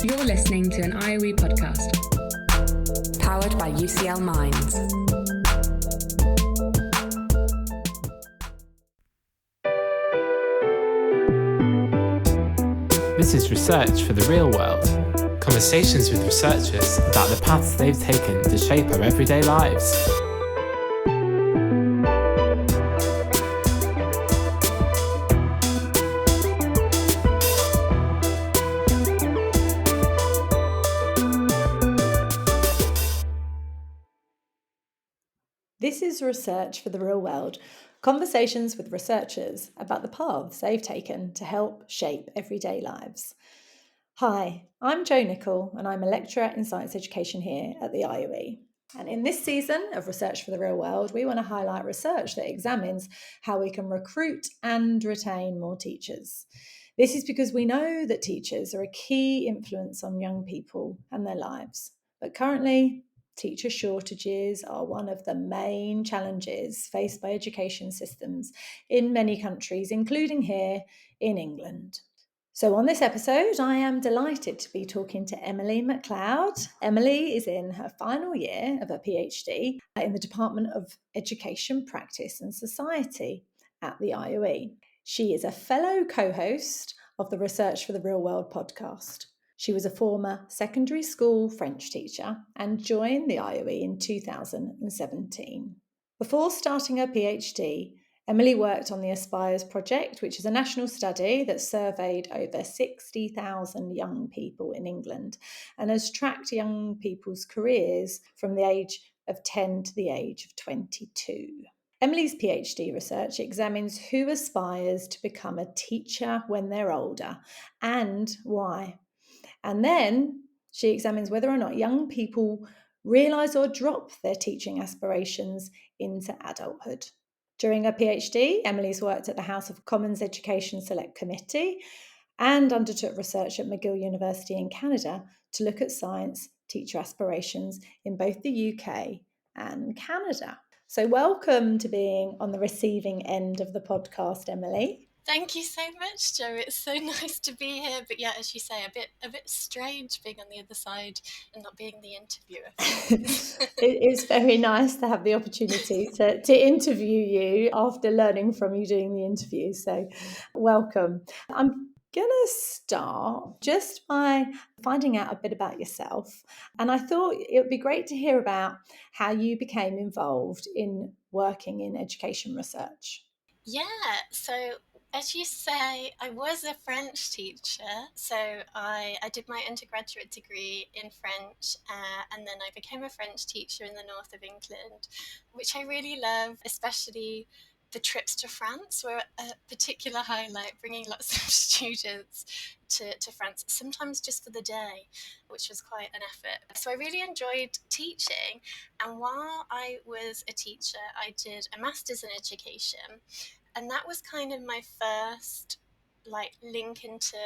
You're listening to an IOE podcast. Powered by UCL Minds. This is Research for the Real World. Conversations with researchers about the paths they've taken to shape our everyday lives. This is Research for the Real World, conversations with researchers about the paths they've taken to help shape everyday lives. Hi, I'm Jo Nicol and I'm a lecturer in science education here at the IOE. And in this season of Research for the Real World, we want to highlight research that examines how we can recruit and retain more teachers. This is because we know that teachers are a key influence on young people and their lives. But currently, teacher shortages are one of the main challenges faced by education systems in many countries, including here in England. So on this episode, I am delighted to be talking to Emily MacLeod. Emily is in her final year of her PhD in the Department of Education, Practice and Society at the IOE. She is a fellow co-host of the Research for the Real World podcast. She was a former secondary school French teacher and joined the IOE in 2017. Before starting her PhD, Emily worked on the Aspires project, which is a national study that surveyed over 60,000 young people in England and has tracked young people's careers from the age of 10 to the age of 22. Emily's PhD research examines who aspires to become a teacher when they're older and why. And then she examines whether or not young people realise or drop their teaching aspirations into adulthood. During her PhD, Emily's worked at the House of Commons Education Select Committee and undertook research at McGill University in Canada to look at science teacher aspirations in both the UK and Canada. So welcome to being on the receiving end of the podcast, Emily. Thank you so much, Jo. It's so nice to be here. But yeah, as you say, a bit strange being on the other side and not being the interviewer. It is very nice to have the opportunity to interview you after learning from you doing the interview. So welcome. I'm going to start just by finding out a bit about yourself. And I thought it would be great to hear about how you became involved in working in education research. Yeah, so as you say, I was a French teacher. So I did my undergraduate degree in French and then I became a French teacher in the north of England, which I really love, especially the trips to France were a particular highlight, bringing lots of students to France, sometimes just for the day, which was quite an effort. So I really enjoyed teaching. And while I was a teacher, I did a master's in education. And that was kind of my first link into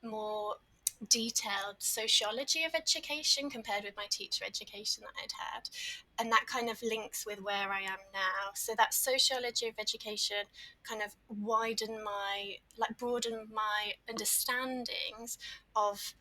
more detailed sociology of education compared with my teacher education that I'd had. And that kind of links with where I am now. So that sociology of education kind of broadened my understandings of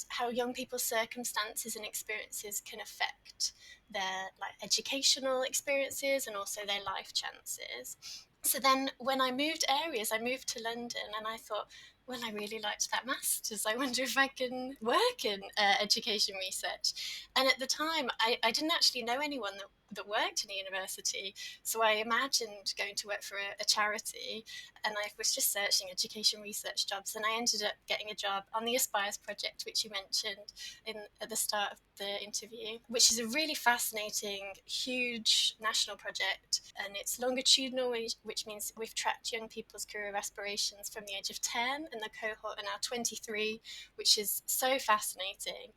how young people's circumstances and experiences can affect their educational experiences and also their life chances. So then when I moved areas, I moved to London and I thought, well, I really liked that master's. I wonder if I can work in education research. And at the time, I didn't actually know anyone that worked in a university. So I imagined going to work for a charity, and I was just searching education research jobs, and I ended up getting a job on the Aspires project, which you mentioned at the start of the interview, which is a really fascinating, huge national project, and it's longitudinal, which means we've tracked young people's career aspirations from the age of 10, and the cohort are now 23, which is so fascinating.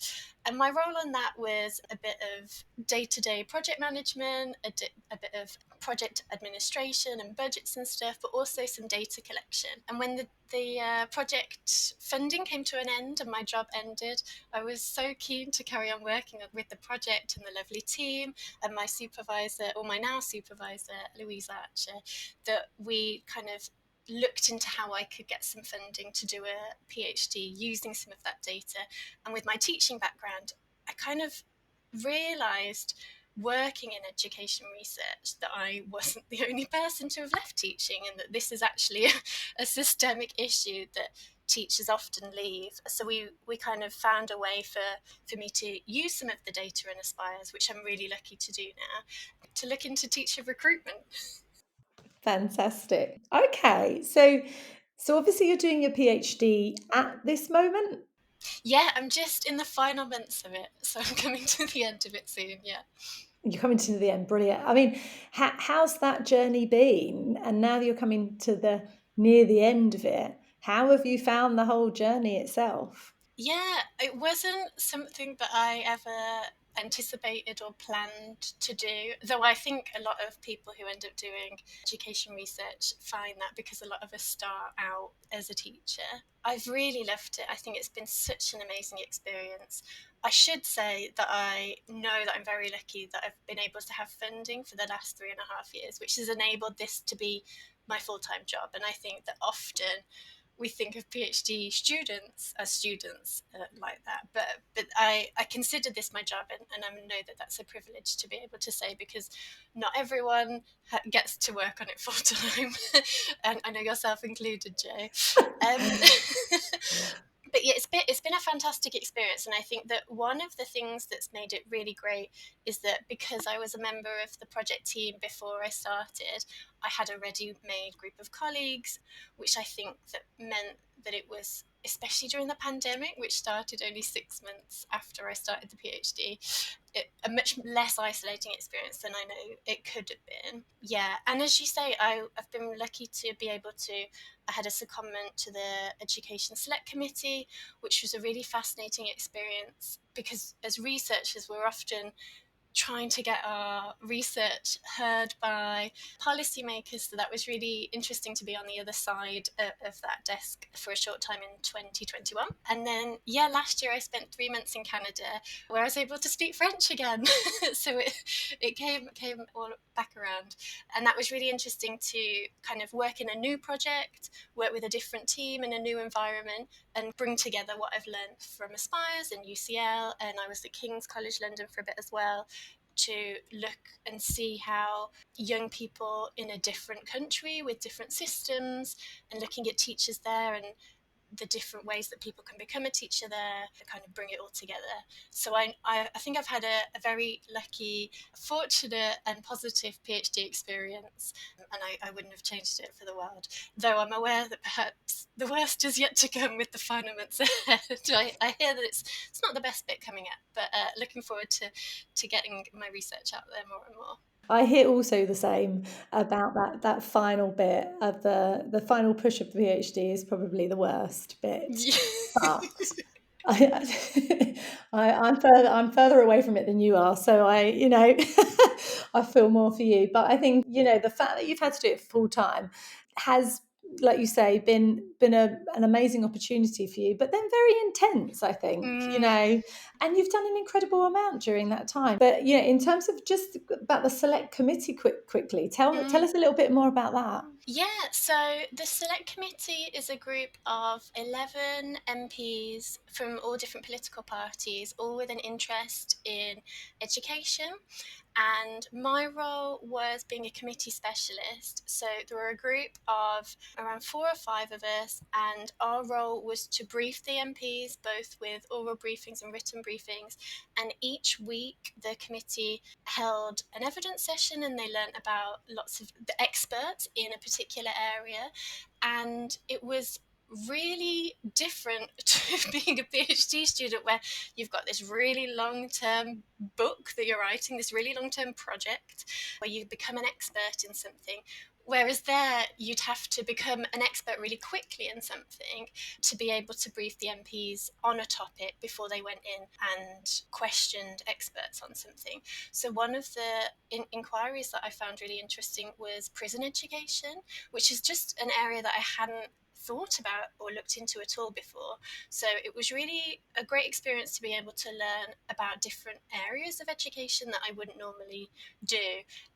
And my role on that was a bit of day-to-day project management, a bit of project administration and budgets and stuff, but also some data collection. And when the project funding came to an end and my job ended, I was so keen to carry on working with the project and the lovely team and my supervisor, or my now supervisor, Louise Archer, that we kind of looked into how I could get some funding to do a PhD using some of that data. And with my teaching background, I kind of realised, working in education research, that I wasn't the only person to have left teaching, and that this is actually a systemic issue that teachers often leave. So we kind of found a way for me to use some of the data in Aspires, which I'm really lucky to do now, to look into teacher recruitment. Fantastic. Okay, so obviously you're doing your PhD at this moment. Yeah, I'm just in the final months of it, so I'm coming to the end of it soon. Yeah. You're coming to the end, brilliant. I mean, how's that journey been? And now that you're coming to the near the end of it, how have you found the whole journey itself? Yeah, it wasn't something that I ever anticipated or planned to do, though I think a lot of people who end up doing education research find that, because a lot of us start out as a teacher. I've really loved it. I think it's been such an amazing experience. I should say that I know that I'm very lucky that I've been able to have funding for the last 3.5 years, which has enabled this to be my full-time job. And I think that often we think of PhD students as students like that, but I consider this my job, and I know that that's a privilege to be able to say, because not everyone gets to work on it full time, and I know yourself included, Jay. Um, but yeah, it's been a fantastic experience, and I think that one of the things that's made it really great is that, because I was a member of the project team before I started, I had a ready-made group of colleagues, which I think that meant that it was, especially during the pandemic, which started only 6 months after I started the PhD, a much less isolating experience than I know it could have been. Yeah, and as you say, I've been lucky to be able to. I had a secondment to the Education Select Committee, which was a really fascinating experience, because as researchers, we're often trying to get our research heard by policymakers. So that was really interesting to be on the other side of that desk for a short time in 2021. And then, yeah, last year I spent 3 months in Canada, where I was able to speak French again. So it came all back around. And that was really interesting to kind of work in a new project, work with a different team in a new environment, and bring together what I've learned from Aspires and UCL. And I was at King's College London for a bit as well, to look and see how young people in a different country with different systems, and looking at teachers there and the different ways that people can become a teacher there, to kind of bring it all together. So I think I've had a very lucky, fortunate and positive PhD experience, and I wouldn't have changed it for the world, though I'm aware that perhaps the worst is yet to come with the final months ahead. I hear that it's not the best bit coming up, but looking forward to getting my research out there more and more. I hear also the same about that final bit of the final push of the PhD is probably the worst bit. But I'm further away from it than you are, so I feel more for you. But I think the fact that you've had to do it full time has, like you say, been an amazing opportunity for you, but then very intense, I think, and you've done an incredible amount during that time. But in terms of just about the select committee, quickly tell us a little bit more about that. Yeah, so the Select Committee is a group of 11 MPs from all different political parties, all with an interest in education. And my role was being a committee specialist. So there were a group of around 4 or 5 of us, and our role was to brief the MPs, both with oral briefings and written briefings. And each week, the committee held an evidence session, and they learnt about lots of the experts in a particular area. And it was really different to being a PhD student, where you've got this really long-term book that you're writing, this really long-term project where you become an expert in something. Whereas there, you'd have to become an expert really quickly in something to be able to brief the MPs on a topic before they went in and questioned experts on something. So one of the inquiries that I found really interesting was prison education, which is just an area that I hadn't thought about or looked into at all before. So it was really a great experience to be able to learn about different areas of education that I wouldn't normally do,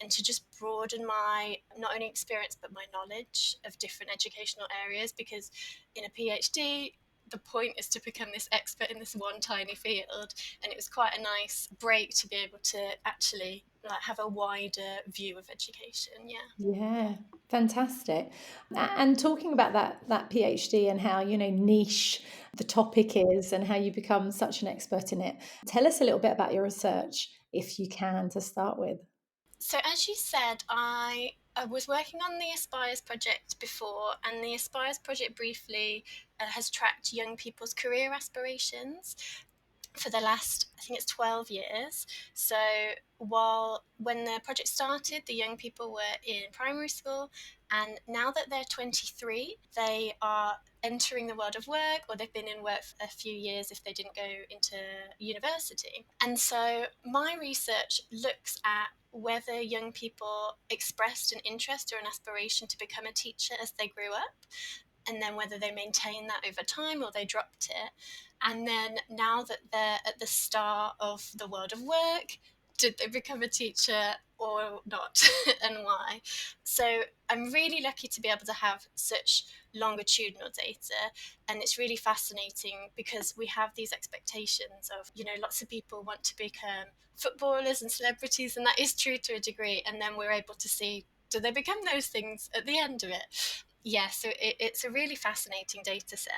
and to just broaden my not only experience but my knowledge of different educational areas, because in a PhD the point is to become this expert in this one tiny field, and it was quite a nice break to be able to actually have a wider view of education. Yeah, fantastic. And talking about that PhD and how, niche the topic is and how you become such an expert in it. Tell us a little bit about your research, if you can, to start with. So as you said, I was working on the Aspires project before, and the Aspires project briefly has tracked young people's career aspirations for the last, I think it's 12 years. So when the project started, the young people were in primary school, and now that they're 23, they are entering the world of work, or they've been in work for a few years if they didn't go into university. And so my research looks at whether young people expressed an interest or an aspiration to become a teacher as they grew up, and then whether they maintained that over time or they dropped it. And then now that they're at the start of the world of work, did they become a teacher or not, and why? So I'm really lucky to be able to have such longitudinal data, and it's really fascinating because we have these expectations of, lots of people want to become footballers and celebrities, and that is true to a degree, and then we're able to see, do they become those things at the end of it? Yeah, so it's a really fascinating data set.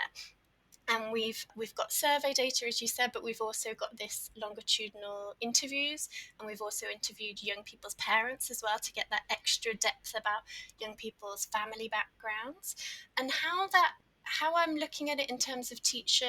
And we've got survey data, as you said, but we've also got this longitudinal interviews, and we've also interviewed young people's parents as well to get that extra depth about young people's family backgrounds. And how I'm looking at it in terms of teacher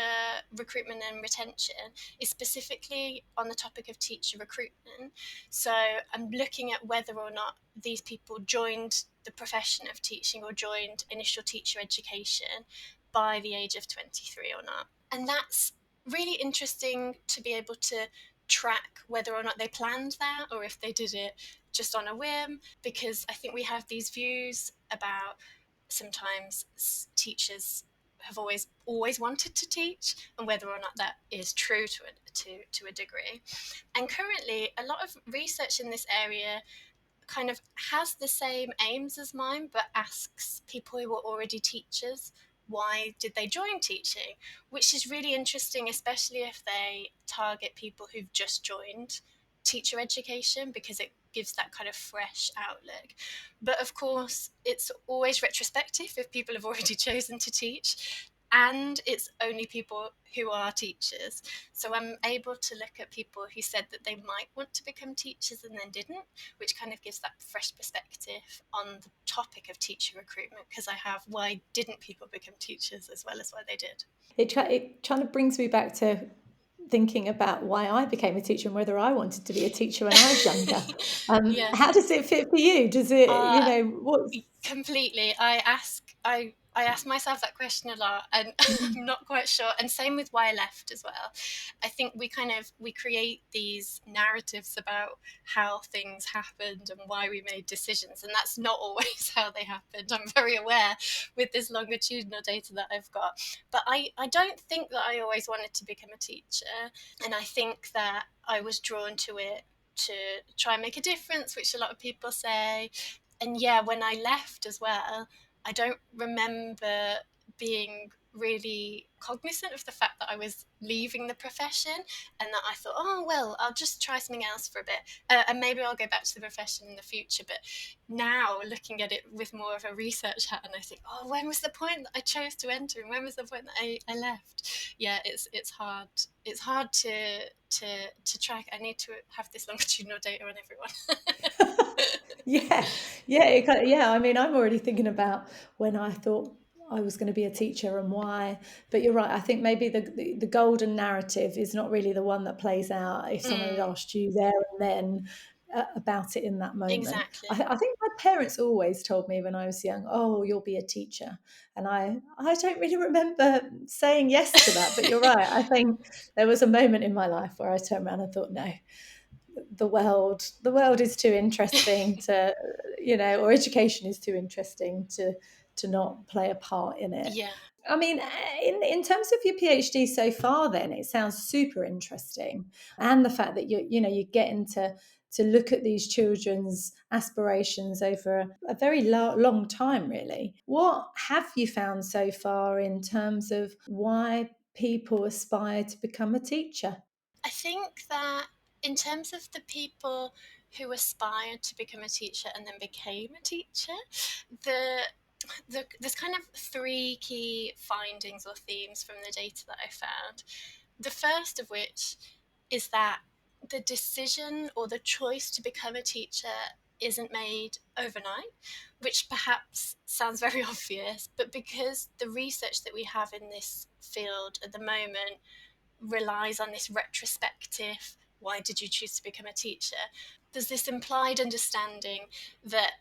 recruitment and retention is specifically on the topic of teacher recruitment. So I'm looking at whether or not these people joined the profession of teaching or joined initial teacher education by the age of 23 or not. And that's really interesting to be able to track whether or not they planned that or if they did it just on a whim, because I think we have these views about sometimes teachers have always wanted to teach, and whether or not that is true to a degree. And currently a lot of research in this area kind of has the same aims as mine, but asks people who were already teachers, why did they join teaching? Which is really interesting, especially if they target people who've just joined teacher education, because it gives that kind of fresh outlook. But of course, it's always retrospective if people have already chosen to teach, and it's only people who are teachers. So I'm able to look at people who said that they might want to become teachers and then didn't, which kind of gives that fresh perspective on the topic of teacher recruitment, because I have why didn't people become teachers as well as why they did. It kind of brings me back to thinking about why I became a teacher and whether I wanted to be a teacher when I was younger. Yeah. How does it fit for you? Does it, Uh, what's... Completely. I ask myself that question a lot, and I'm not quite sure. And same with why I left as well. I think we create these narratives about how things happened and why we made decisions, and that's not always how they happened. I'm very aware with this longitudinal data that I've got. But I don't think that I always wanted to become a teacher, and I think that I was drawn to it to try and make a difference, which a lot of people say. And yeah, when I left as well, I don't remember being really cognizant of the fact that I was leaving the profession, and that I thought, oh, well, I'll just try something else for a bit, and maybe I'll go back to the profession in the future. But now looking at it with more of a research hat, and I think, oh, when was the point that I chose to enter, and when was the point that I left? Yeah, it's hard. It's hard to track. I need to have this longitudinal data on everyone. Yeah. I mean, I'm already thinking about when I thought I was going to be a teacher and why. But you're right. I think maybe the golden narrative is not really the one that plays out if someone had asked you there and then about it in that moment. Exactly. I think my parents always told me when I was young, "Oh, you'll be a teacher," and I don't really remember saying yes to that. But you're right. I think there was a moment in my life where I turned around and thought, no, the world is too interesting to, or education is too interesting to not play a part in it. Yeah. I mean, in terms of your PhD so far, then it sounds super interesting, and the fact that you're getting to look at these children's aspirations over a very long time, really. What have you found so far in terms of why people aspire to become a teacher? I think that in terms of the people who aspired to become a teacher and then became a teacher, there's kind of three key findings or themes from the data that I found. The first of which is that the decision or the choice to become a teacher isn't made overnight, which perhaps sounds very obvious, but because the research that we have in this field at the moment relies on this retrospective, why did you choose to become a teacher? There's this implied understanding that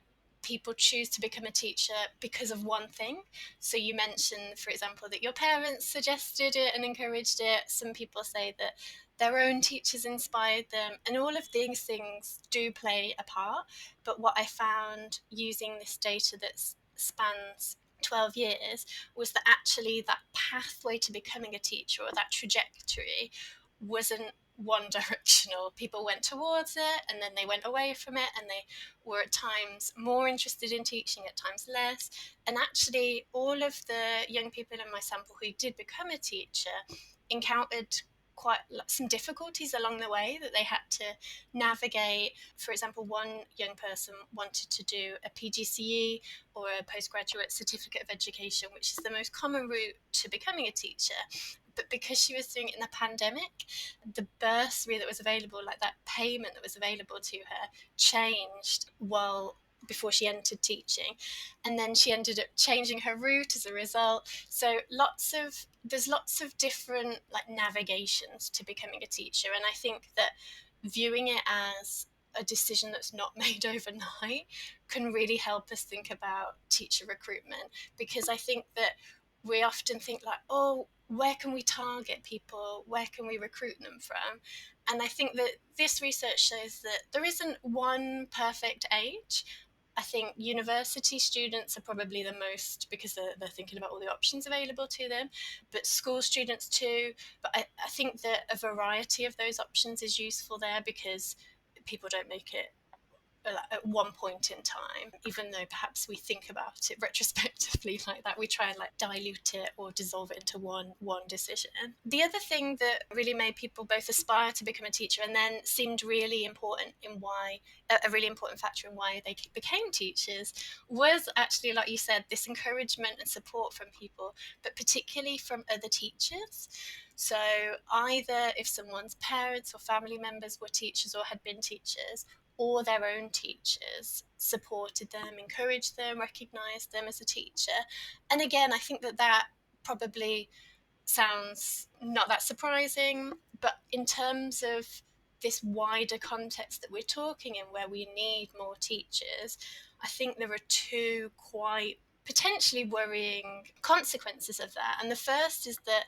people choose to become a teacher because of one thing. So you mentioned, for example, that your parents suggested it and encouraged it. Some people say that their own teachers inspired them, and all of these things do play a part. But what I found using this data that spans 12 years was that actually that pathway to becoming a teacher, or that trajectory, wasn't one directional. People went towards it and then they went away from it, and they were at times more interested in teaching, at times less. And actually all of the young people in my sample who did become a teacher encountered quite some difficulties along the way that they had to navigate. For example, one young person wanted to do a PGCE, or a postgraduate certificate of education, which is the most common route to becoming a teacher. But because she was doing it in the pandemic, the bursary that was available, like that payment that was available to her, changed before she entered teaching, and then she ended up changing her route as a result. So there's lots of different like navigations to becoming a teacher, and I think that viewing it as a decision that's not made overnight can really help us think about teacher recruitment, because I think that we often think like, oh, where can we target people? Where can we recruit them from? And I think that this research shows that there isn't one perfect age. I think university students are probably the most, because they're thinking about all the options available to them, but school students too. But I think that a variety of those options is useful there, because people don't make it at one point in time, even though perhaps we think about it retrospectively like that. We try and like dilute it or dissolve it into one decision. The other thing that really made people both aspire to become a teacher and then seemed really important in why a really important factor in why they became teachers was actually, like you said, this encouragement and support from people, but particularly from other teachers. So either if someone's parents or family members were teachers or had been teachers, or their own teachers supported them, encouraged them, recognised them as a teacher. And again, I think that probably sounds not that surprising, but in terms of this wider context that we're talking in, where we need more teachers, I think there are two quite potentially worrying consequences of that. And the first is that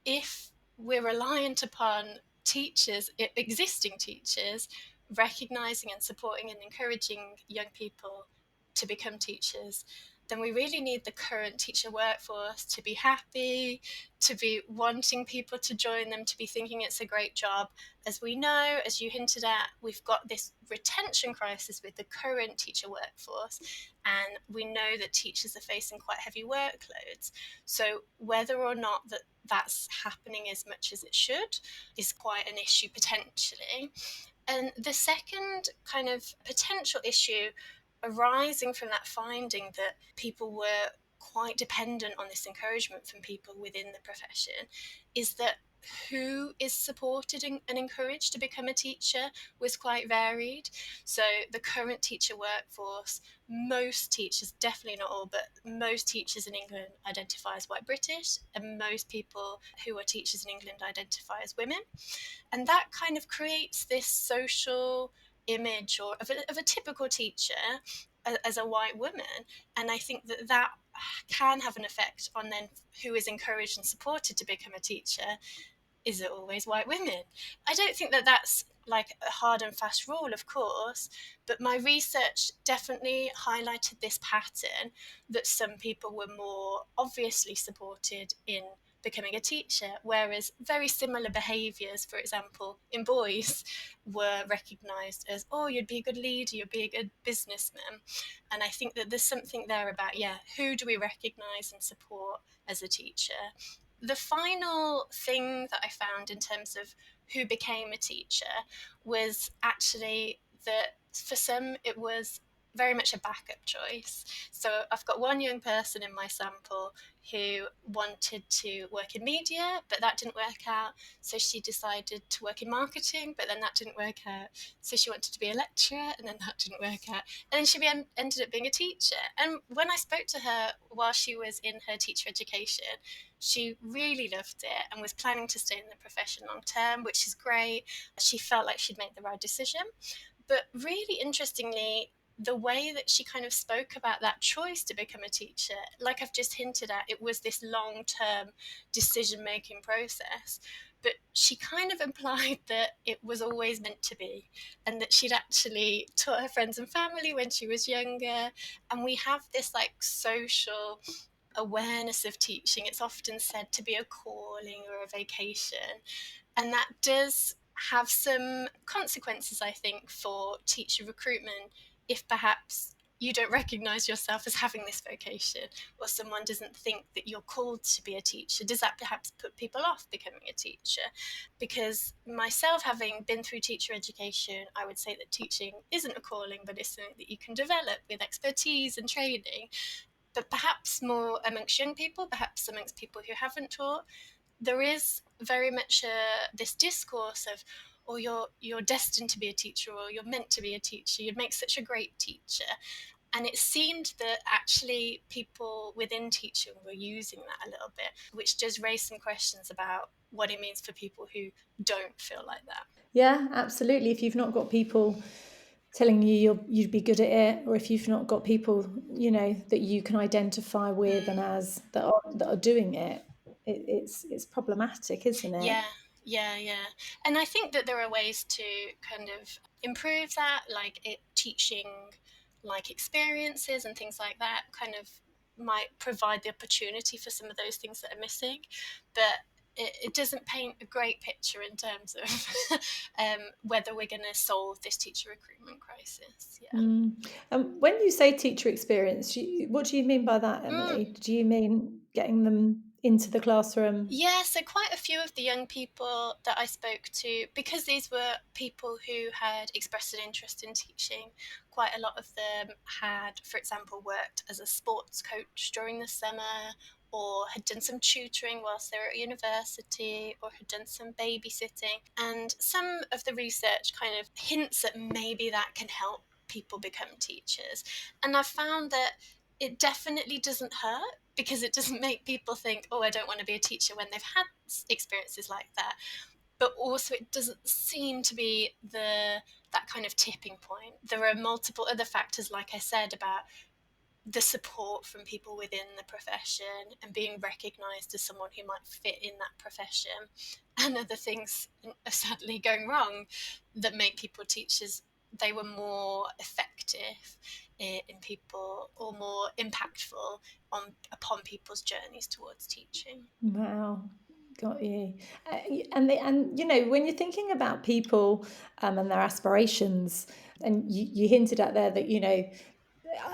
if we're reliant upon teachers, existing teachers, recognizing and supporting and encouraging young people to become teachers, then we really need the current teacher workforce to be happy, to be wanting people to join them, to be thinking it's a great job. As we know, as you hinted at, we've got this retention crisis with the current teacher workforce, and we know that teachers are facing quite heavy workloads. So whether or not that's happening as much as it should is quite an issue potentially. And the second kind of potential issue arising from that finding that people were quite dependent on this encouragement from people within the profession is that who is supported and encouraged to become a teacher was quite varied. So the current teacher workforce, most teachers, definitely not all, but most teachers in England identify as white British, and most people who are teachers in England identify as women. And that kind of creates this social image of a typical teacher as a white woman. And I think that can have an effect on then who is encouraged and supported to become a teacher. Is it always white women? I don't think that's like a hard and fast rule, of course, but my research definitely highlighted this pattern that some people were more obviously supported in becoming a teacher, whereas very similar behaviours, for example, in boys, were recognised as, oh, you'd be a good leader, you'd be a good businessman. And I think that there's something there about, who do we recognise and support as a teacher? The final thing that I found in terms of who became a teacher was actually that for some it was very much a backup choice. So I've got one young person in my sample who wanted to work in media, but that didn't work out. So she decided to work in marketing, but then that didn't work out. So she wanted to be a lecturer, and then that didn't work out. And then she ended up being a teacher. And when I spoke to her while she was in her teacher education, she really loved it and was planning to stay in the profession long term, which is great. She felt like she'd made the right decision. But really interestingly, the way that she kind of spoke about that choice to become a teacher, like I've just hinted at, it was this long-term decision-making process. But she kind of implied that it was always meant to be, and that she'd actually taught her friends and family when she was younger. And we have this like social awareness of teaching. It's often said to be a calling or a vocation, and that does have some consequences, I think, for teacher recruitment if perhaps you don't recognise yourself as having this vocation, or someone doesn't think that you're called to be a teacher. Does that perhaps put people off becoming a teacher? Because myself, having been through teacher education, I would say that teaching isn't a calling, but it's something that you can develop with expertise and training. But perhaps more amongst young people, perhaps amongst people who haven't taught, there is very much this discourse of, or you're destined to be a teacher, or you're meant to be a teacher, you'd make such a great teacher. And it seemed that actually people within teaching were using that a little bit, which does raise some questions about what it means for people who don't feel like that. Yeah, absolutely. If you've not got people telling you'd be good at it, or if you've not got people, that you can identify with and as that are doing it, it's problematic, isn't it? Yeah. And I think that there are ways to kind of improve that, like teaching like experiences and things like that kind of might provide the opportunity for some of those things that are missing. But it doesn't paint a great picture in terms of whether we're going to solve this teacher recruitment crisis. Yeah. And when you say teacher experience, what do you mean by that, Mm. Emily? Do you mean getting them into the classroom? Yeah, so quite a few of the young people that I spoke to, because these were people who had expressed an interest in teaching, quite a lot of them had, for example, worked as a sports coach during the summer, or had done some tutoring whilst they were at university, or had done some babysitting. And some of the research kind of hints at maybe that can help people become teachers. And I've found that it definitely doesn't hurt, because it doesn't make people think, oh, I don't want to be a teacher when they've had experiences like that. But also it doesn't seem to be that kind of tipping point. There are multiple other factors, like I said, about the support from people within the profession and being recognised as someone who might fit in that profession, and other things are sadly going wrong that make people teachers. They were more effective in people, or more impactful upon people's journeys towards teaching. Wow, got you. And when you're thinking about people and their aspirations, and you hinted at there that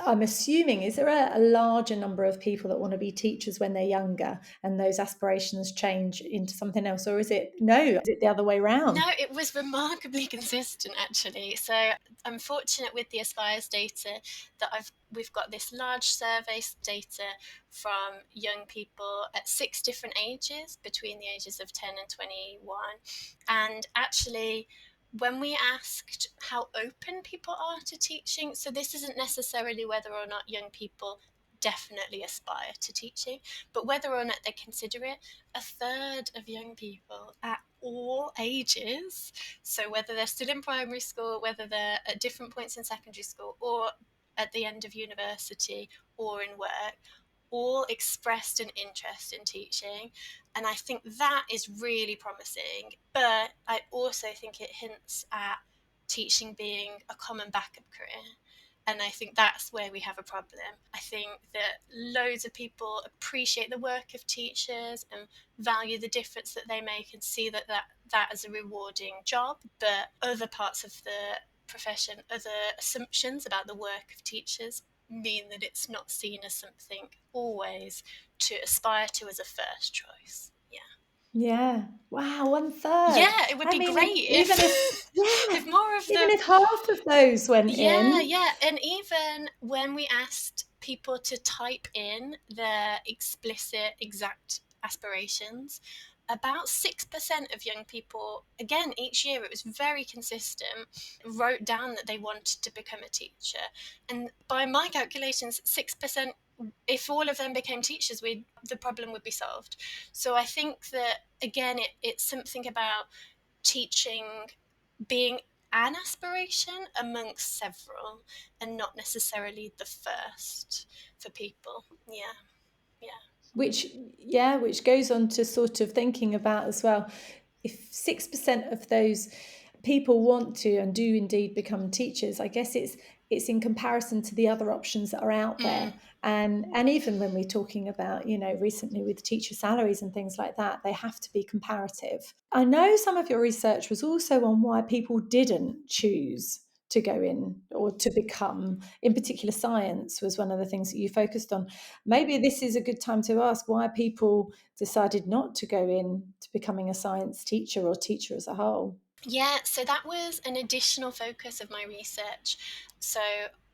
I'm assuming, is there a larger number of people that want to be teachers when they're younger, and those aspirations change into something else, or is it the other way around? No, it was remarkably consistent, actually. So I'm fortunate with the Aspires data that we've got this large survey data from young people at 6 different ages, between the ages of 10 and 21. And actually, when we asked how open people are to teaching, so this isn't necessarily whether or not young people definitely aspire to teaching, but whether or not they consider it, a third of young people at all ages, so whether they're still in primary school, whether they're at different points in secondary school, or at the end of university, or in work, all expressed an interest in teaching. And I think that is really promising. But I also think it hints at teaching being a common backup career. And I think that's where we have a problem. I think that loads of people appreciate the work of teachers and value the difference that they make and see that as a rewarding job. But other parts of the profession, other assumptions about the work of teachers mean that it's not seen as something always to aspire to as a first choice. Yeah. Wow, one third. Yeah, it would I be mean, great even if, if more of even the if half of those went in. yeah, and even when we asked people to type in their explicit, exact aspirations, about 6% of young people, again, each year it was very consistent, wrote down that they wanted to become a teacher. And by my calculations, 6%, if all of them became teachers, the problem would be solved. So I think that, again, it's something about teaching being an aspiration amongst several and not necessarily the first for people. Yeah. Which goes on to sort of thinking about as well, if 6% of those people want to and do indeed become teachers, I guess it's in comparison to the other options that are out there. And even when we're talking about, recently with teacher salaries and things like that, they have to be comparative. I know some of your research was also on why people didn't choose to go in or to become, in particular, science was one of the things that you focused on. Maybe this is a good time to ask why people decided not to go in to becoming a science teacher or teacher as a whole. Yeah, so that was an additional focus of my research. So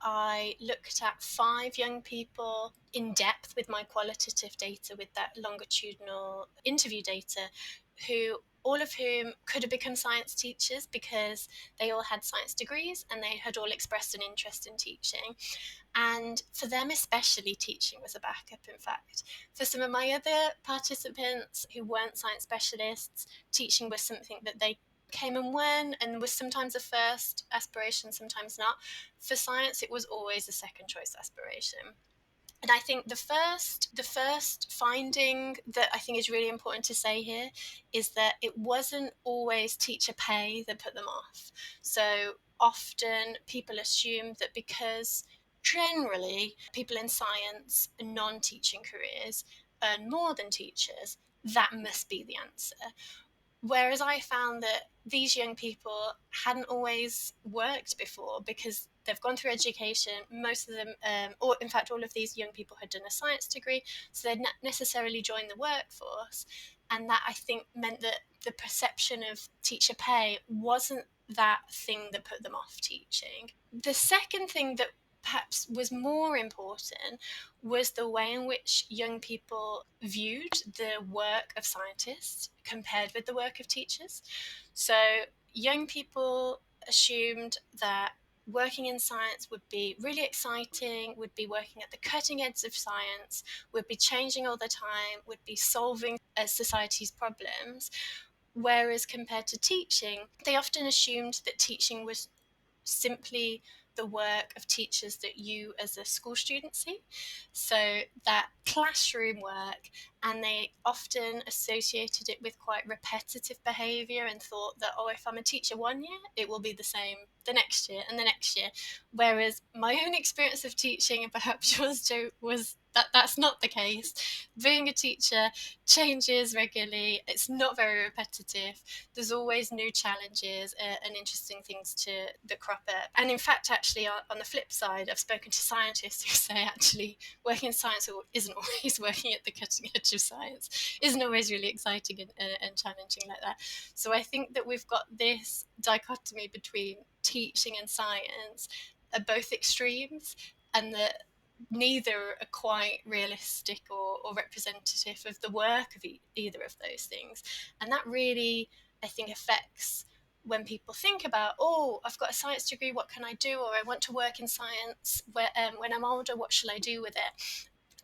I looked at 5 young people in depth with my qualitative data, with that longitudinal interview data, all of whom could have become science teachers because they all had science degrees and they had all expressed an interest in teaching. And for them especially, teaching was a backup, in fact. For some of my other participants who weren't science specialists, teaching was something that they came and went and was sometimes a first aspiration, sometimes not. For science, it was always a second choice aspiration. And I think the first finding that I think is really important to say here is that it wasn't always teacher pay that put them off. So often people assume that because generally people in science and non-teaching careers earn more than teachers, that must be the answer. Whereas I found that these young people hadn't always worked before because they've gone through education. Most of them, or in fact, all of these young people had done a science degree, so they'd not necessarily joined the workforce. And that, I think, meant that the perception of teacher pay wasn't that thing that put them off teaching. The second thing that perhaps was more important was the way in which young people viewed the work of scientists compared with the work of teachers. So young people assumed that working in science would be really exciting, would be working at the cutting edge of science, would be changing all the time, would be solving society's problems. Whereas compared to teaching, they often assumed that teaching was simply the work of teachers that you as a school student see. So that classroom work, and they often associated it with quite repetitive behaviour and thought that, oh, if I'm a teacher one year, it will be the same the next year and the next year. Whereas my own experience of teaching, and perhaps yours, Jo, was that's not the case. Being a teacher changes regularly. It's not very repetitive. There's always new challenges and interesting things that crop up. And in fact, actually, on the flip side, I've spoken to scientists who say actually working in science isn't always working at the cutting edge of science, isn't always really exciting and challenging like that. So I think that we've got this dichotomy between teaching and science at both extremes, and that neither are quite realistic or representative of the work of either of those things. And that really, I think, affects when people think about, oh, I've got a science degree, what can I do? Or I want to work in science when I'm older, what shall I do with it?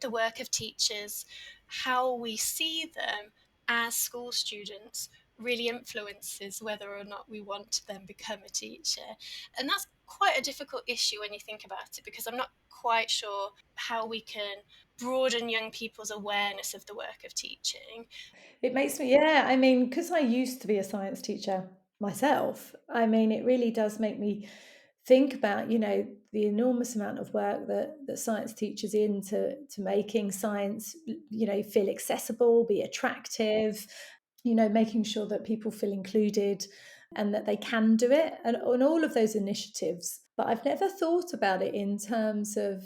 The work of teachers, how we see them as school students really influences whether or not we want to then become a teacher. And that's quite a difficult issue when you think about it, because I'm not quite sure how we can broaden young people's awareness of the work of teaching. It makes me, yeah, I mean, because I used to be a science teacher myself, I mean, it really does make me think about, the enormous amount of work that science teachers into making science, feel accessible, be attractive, making sure that people feel included and that they can do it, and on all of those initiatives. But I've never thought about it in terms of,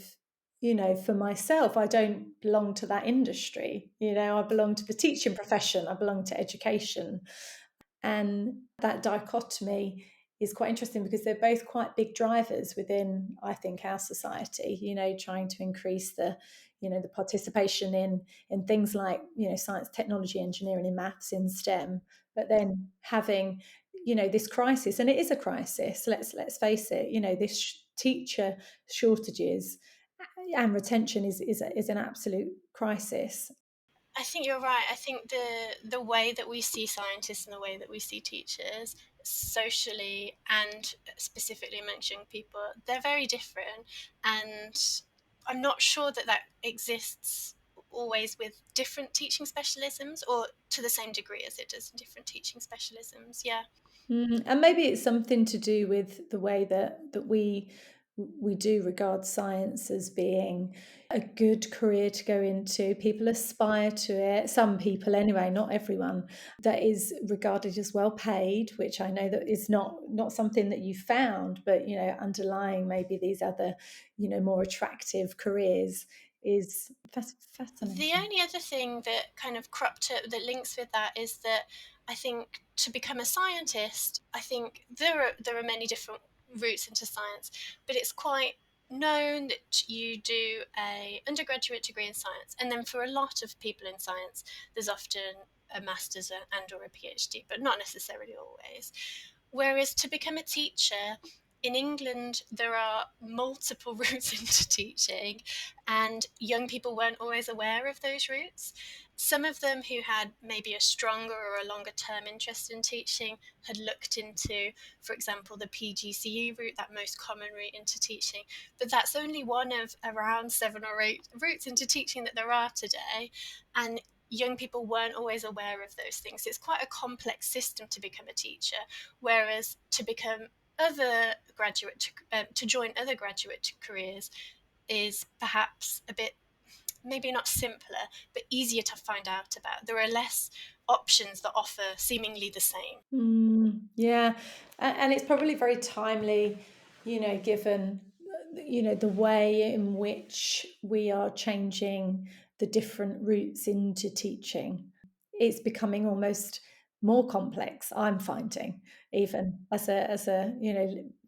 for myself, I don't belong to that industry. I belong to the teaching profession, I belong to education. And that dichotomy is quite interesting because they're both quite big drivers within, I think, our society, trying to increase the participation in things like, science, technology, engineering, and maths, in STEM, but then having, this crisis, and it is a crisis, let's face it, this teacher shortages and retention is an absolute crisis. I think you're right. I think the way that we see scientists and the way that we see teachers, socially and specifically amongst young people, they're very different. And I'm not sure that that exists always with different teaching specialisms, or to the same degree as it does in different teaching specialisms. Yeah. And maybe it's something to do with the way that we do regard science as being a good career to go into. People aspire to it. Some people, anyway, not everyone. That is regarded as well paid, which I know that is not something that you found, but underlying maybe these other, more attractive careers is fascinating. The only other thing that kind of cropped up that links with that is that I think to become a scientist, I think there are many different routes into science, but it's quite known that you do a undergraduate degree in science, and then for a lot of people in science, there's often a master's and or a PhD, but not necessarily always. Whereas to become a teacher, in England, there are multiple routes into teaching, and young people weren't always aware of those routes. Some of them who had maybe a stronger or a longer term interest in teaching had looked into, for example, the PGCE route, that most common route into teaching. But that's only one of around 7 or 8 routes into teaching that there are today. And young people weren't always aware of those things. It's quite a complex system to become a teacher, whereas to become to join other graduate careers is perhaps a bit, maybe not simpler, but easier to find out about. There are less options that offer seemingly the same. Yeah, and it's probably very timely, given the way in which we are changing the different routes into teaching. It's becoming almost more complex, I'm finding, even as a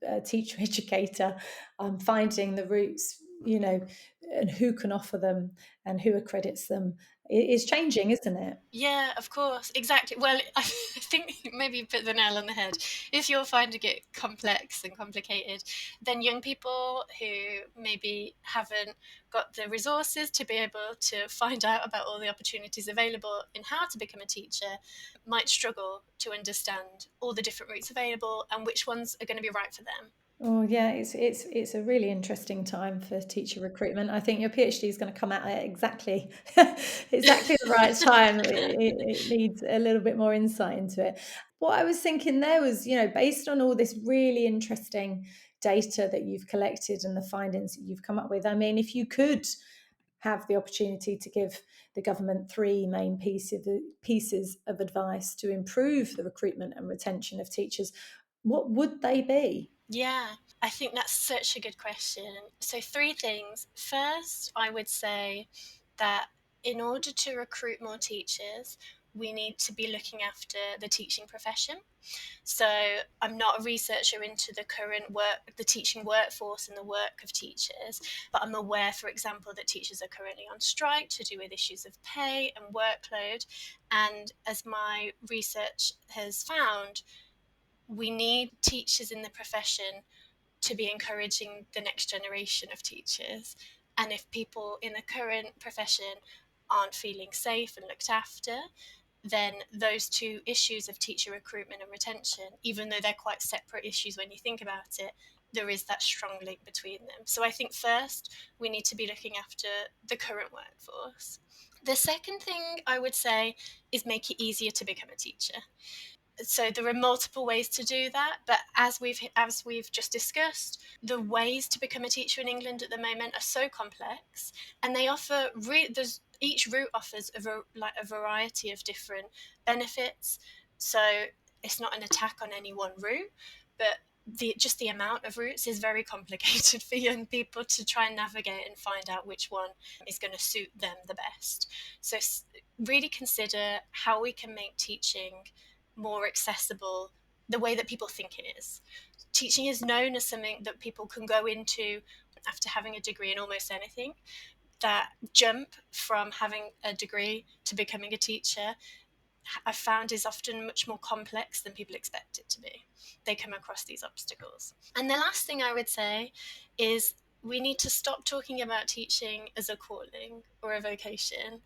a teacher educator. I'm finding the routes, and who can offer them and who accredits them is changing, isn't it? Yeah, of course, exactly. Well, I think maybe you put the nail on the head. If you're finding it complex and complicated, then young people who maybe haven't got the resources to be able to find out about all the opportunities available in how to become a teacher might struggle to understand all the different routes available and which ones are going to be right for them. Oh yeah, it's a really interesting time for teacher recruitment. I think your PhD is going to come out at exactly exactly the right time. It needs a little bit more insight into it. What I was thinking there was, based on all this really interesting data that you've collected and the findings that you've come up with, I mean, if you could have the opportunity to give the government 3 main pieces of advice to improve the recruitment and retention of teachers, what would they be? Yeah, I think that's such a good question. So, 3 things. First, I would say that in order to recruit more teachers, we need to be looking after the teaching profession. So, I'm not a researcher into the current work, the teaching workforce and the work of teachers, but I'm aware, for example, that teachers are currently on strike to do with issues of pay and workload. And as my research has found, we need teachers in the profession to be encouraging the next generation of teachers. And if people in the current profession aren't feeling safe and looked after, then those two issues of teacher recruitment and retention, even though they're quite separate issues when you think about it, there is that strong link between them. So I think first we need to be looking after the current workforce. The second thing I would say is make it easier to become a teacher. So there are multiple ways to do that, but as we've just discussed, the ways to become a teacher in England at the moment are so complex, and they offer each route offers a variety of different benefits. So it's not an attack on any one route, but just the amount of routes is very complicated for young people to try and navigate and find out which one is going to suit them the best. So really consider how we can make teaching more accessible the way that people think it is. Teaching is known as something that people can go into after having a degree in almost anything. That jump from having a degree to becoming a teacher, I've found, is often much more complex than people expect it to be. They come across these obstacles. And the last thing I would say is we need to stop talking about teaching as a calling or a vocation.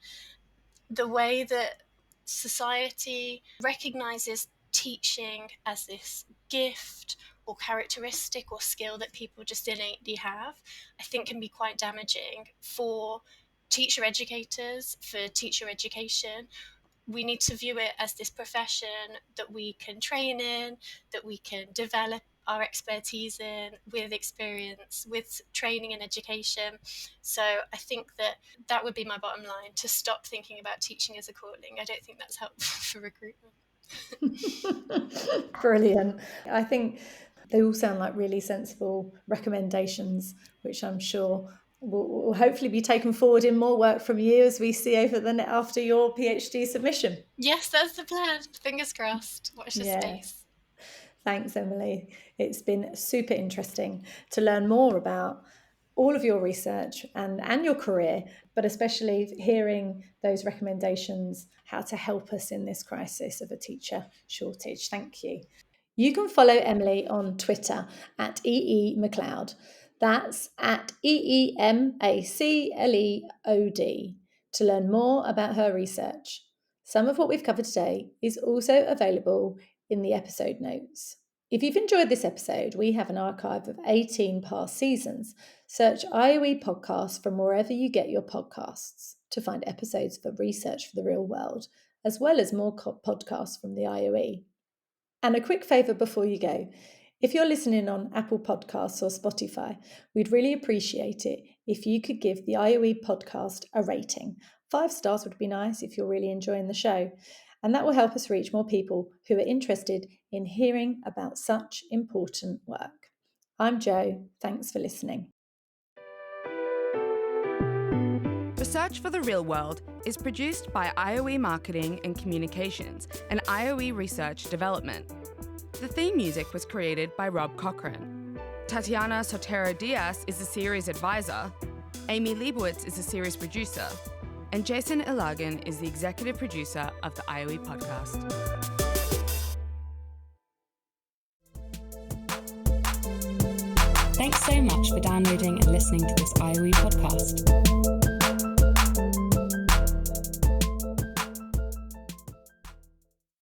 The way that society recognizes teaching as this gift or characteristic or skill that people just innately have, I think can be quite damaging for teacher educators, for teacher education. We need to view it as this profession that we can train in, that we can develop our expertise in, with experience, with training and education. So I think that would be my bottom line, to stop thinking about teaching as a calling. I don't think that's helpful for recruitment. Brilliant. I think they all sound like really sensible recommendations, which I'm sure will hopefully be taken forward in more work from you as we see after your PhD submission. Yes, that's the plan. Fingers crossed. Watch this space. Thanks, Emily. It's been super interesting to learn more about all of your research and your career, but especially hearing those recommendations, how to help us in this crisis of a teacher shortage. Thank you. You can follow Emily on Twitter at MacLeod. That's at EEMACLEOD to learn more about her research. Some of what we've covered today is also available in the episode notes. If you've enjoyed this episode, we have an archive of 18 past seasons. Search IOE Podcasts from wherever you get your podcasts to find episodes for Research for the Real World, as well as more podcasts from the IOE. And a quick favour before you go. If you're listening on Apple Podcasts or Spotify, we'd really appreciate it if you could give the IOE podcast a rating. 5 stars would be nice if you're really enjoying the show. And that will help us reach more people who are interested in hearing about such important work. I'm Jo. Thanks for listening. Research for the Real World is produced by IOE Marketing and Communications and IOE Research Development. The theme music was created by Rob Cochran. Tatiana Sotero Diaz is the series advisor, Amy Leibowitz is the series producer, and Jason Ilagan is the executive producer of the IOE podcast. Thanks so much for downloading and listening to this IOE podcast.